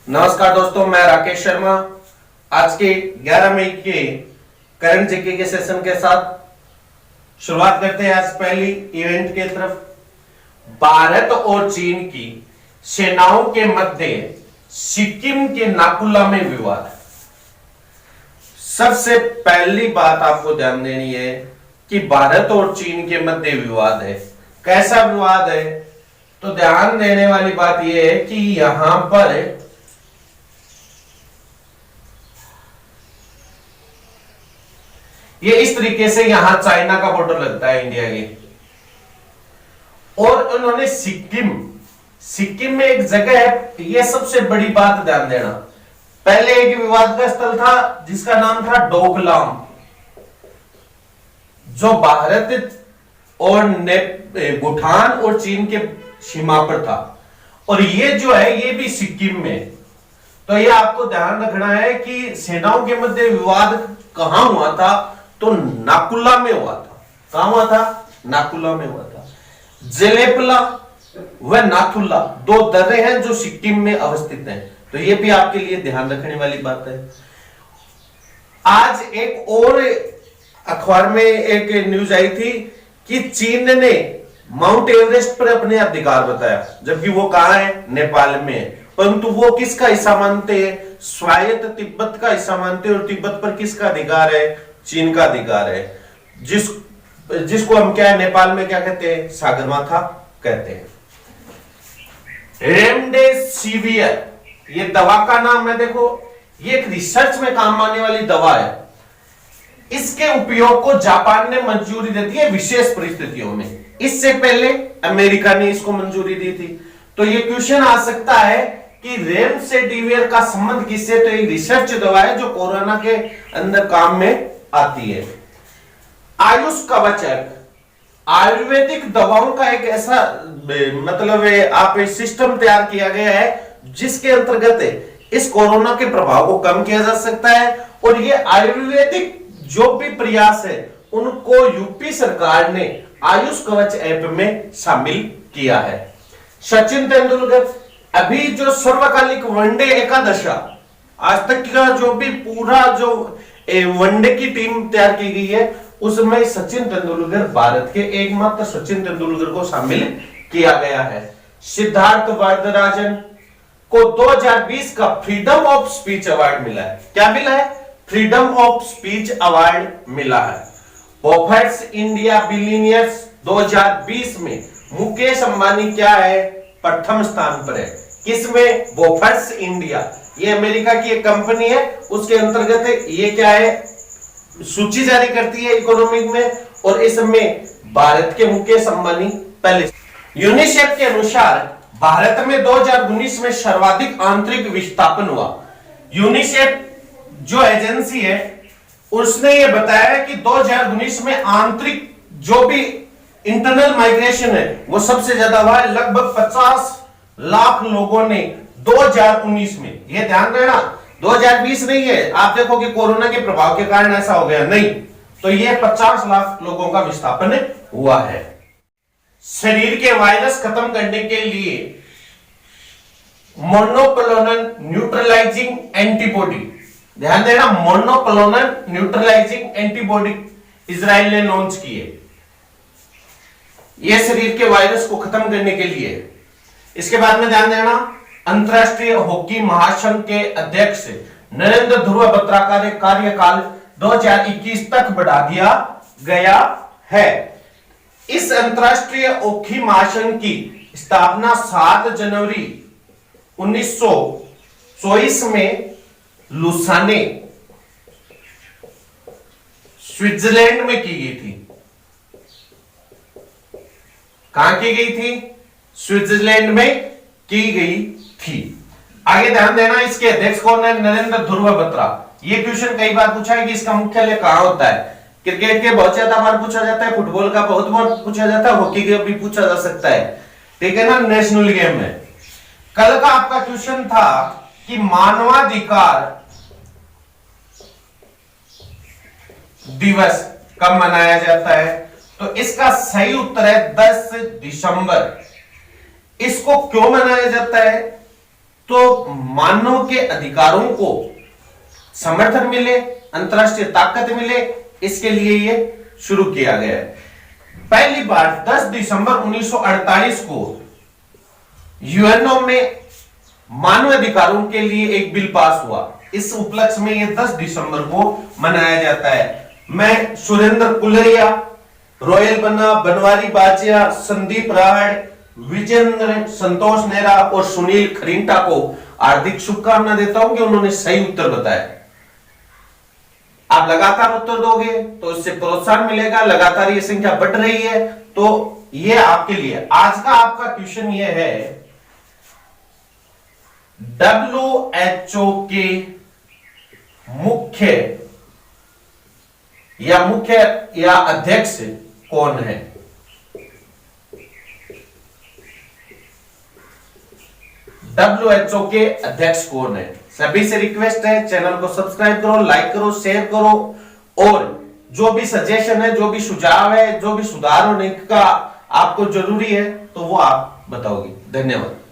नमस्कार दोस्तों, मैं राकेश शर्मा आज के 11 मई के करंट जीके के सेशन के साथ शुरुआत करते हैं। आज पहली इवेंट के तरफ, भारत और चीन की सेनाओं के मध्य सिक्किम के नाकुला में विवाद। सबसे पहली बात आपको ध्यान देनी है कि भारत और चीन के मध्य विवाद है। कैसा विवाद है? तो ध्यान देने वाली बात यह है कि यहां पर ये इस तरीके से यहां चाइना का बॉर्डर लगता है इंडिया के, और उन्होंने सिक्किम में एक जगह है। ये सबसे बड़ी बात ध्यान देना, पहले एक विवाद का स्थल था जिसका नाम था डोकलाम, जो भारत और भूटान और चीन के सीमा पर था, और ये जो है ये भी सिक्किम में। तो ये आपको ध्यान रखना है कि सेनाओं के मध्य विवाद कहां हुआ था, तो नाकुला में हुआ था। कहां हुआ था? नाकुला में हुआ था। जेलेपला व नाथुला दो दर्रे हैं जो सिक्किम में अवस्थित हैं, तो ये भी आपके लिए ध्यान रखने वाली बात है। आज एक और अखबार में एक न्यूज आई थी कि चीन ने माउंट एवरेस्ट पर अपने अधिकार बताया, जबकि वो कहां है? नेपाल में है। परंतु वो किसका हिस्सा मानते हैं? स्वायत्त तिब्बत का हिस्सा मानते हैं, और तिब्बत पर किसका अधिकार है? चीन का अधिकार है। जिसको हम क्या है, नेपाल में क्या कहते हैं? सागरमाथा कहते हैं। रेमडेसिवियर ये दवा का नाम है। देखो, ये एक रिसर्च में काम आने वाली दवा है। इसके उपयोग को जापान ने मंजूरी दे दी है विशेष परिस्थितियों में। इससे पहले अमेरिका ने इसको मंजूरी दी थी। तो ये क्वेश्चन आ सकता है कि रेमडेसिवियर का संबंध किससे? तो एक रिसर्च दवा है जो कोरोना के अंदर काम में आती है। आयुष कवच एक्ट आयुर्वेदिक दवाओं का एक ऐसा मतलब आप सिस्टम तैयार किया गया है जिसके अंतर्गत इस कोरोना के प्रभाव को कम किया जा सकता है, और ये आयुर्वेदिक जो भी प्रयास है उनको यूपी सरकार ने आयुष कवच ऐप में शामिल किया है। सचिन तेंदुलकर अभी जो सर्वकालिक वनडे एकादशा आज तक का जो भी पूरा जो वनडे की टीम तैयार की गई है उसमें सचिन तेंदुलकर, भारत के एकमात्र सचिन तेंदुलकर को शामिल किया गया है। सिद्धार्थ वरदराजन को 2020 का फ्रीडम ऑफ स्पीच अवार्ड मिला है। क्या मिला है? फ्रीडम ऑफ स्पीच अवार्ड मिला है। बफेट्स इंडिया बिलियनियर्स 2020 में मुकेश अंबानी क्या है? प्रथम स्थान पर है। किसमें? बफेट्स इंडिया, ये अमेरिका की एक कंपनी है, उसके अंतर्गत ये क्या है? सूची जारी करती है इकोनॉमिक में, और इसमें भारत के मुकेश अंबानी पहले। यूनिसेफ के अनुसार भारत में 2019 में सर्वाधिक आंतरिक विस्थापन हुआ। यूनिसेफ जो एजेंसी है उसने ये बताया कि 2019 में आंतरिक जो भी इंटरनल माइग्रेशन है वो सबसे ज्यादा हुआ है। लगभग 50 लाख लोगों ने 2019 में, ये ध्यान देना 2020 नहीं है। आप देखो कि कोरोना के प्रभाव के कारण ऐसा हो गया, नहीं, तो ये 50 लाख लोगों का विस्थापन हुआ है। शरीर के वायरस खत्म करने के लिए मोनोक्लोनल न्यूट्रलाइजिंग एंटीबॉडी, ध्यान देना, मोनोक्लोनल न्यूट्रलाइजिंग एंटीबॉडी इजराइल ने लॉन्च की है। यह शरीर के वायरस को खत्म करने के लिए। इसके बाद में ध्यान देना, अंतरराष्ट्रीय हॉकी महासंघ के अध्यक्ष नरेंद्र ध्रुव बत्रा का कार्यकाल 2021 तक बढ़ा दिया गया है। इस अंतरराष्ट्रीय हॉकी महासंघ की स्थापना 7 जनवरी 1924 में लुसाने स्विट्जरलैंड में की गई थी। कहां की गई थी? स्विट्जरलैंड में की गई थी। आगे ध्यान देना, इसके अध्यक्ष कौन है? नरेंद्र ध्रुव बत्रा। ये क्वेश्चन कई बार पूछा है कि इसका मुख्यालय कहां होता है। क्रिकेट के बहुत ज्यादा बार पूछा जाता है, फुटबॉल का बहुत बार पूछा जाता है, हॉकी का भी पूछा जा सकता है, ठीक है ना, नेशनल गेम में। कल का आपका क्वेश्चन था कि मानवाधिकार दिवस कब मनाया जाता है, तो इसका सही उत्तर है 10 दिसंबर। इसको क्यों मनाया जाता है? तो मानव के अधिकारों को समर्थन मिले, अंतरराष्ट्रीय ताकत मिले, इसके लिए ये शुरू किया गया है। पहली बार 10 दिसंबर 1948 को यूएनओ में मानव अधिकारों के लिए एक बिल पास हुआ। इस उपलक्ष्य में ये 10 दिसंबर को मनाया जाता है। मैं सुरेंद्र कुलरिया, रोयल बन्ना, बनवारी बाचिया, संदीप राहड़, विजेंद्र, संतोष नेहरा और सुनील खरींटा को हार्दिक शुभकामना देता हूं कि उन्होंने सही उत्तर बताया। आप लगातार उत्तर दोगे तो इससे प्रोत्साहन मिलेगा, लगातार ये संख्या बढ़ रही है। तो ये आपके लिए आज का आपका क्वेश्चन ये है, WHO के मुख्य या अध्यक्ष कौन है? WHO के अध्यक्ष कौन है? सभी से रिक्वेस्ट है, चैनल को सब्सक्राइब करो, लाइक करो, शेयर करो, और जो भी सजेशन है, जो भी सुझाव है, जो भी सुधार होने का आपको जरूरी है, तो वो आप बताओगे। धन्यवाद।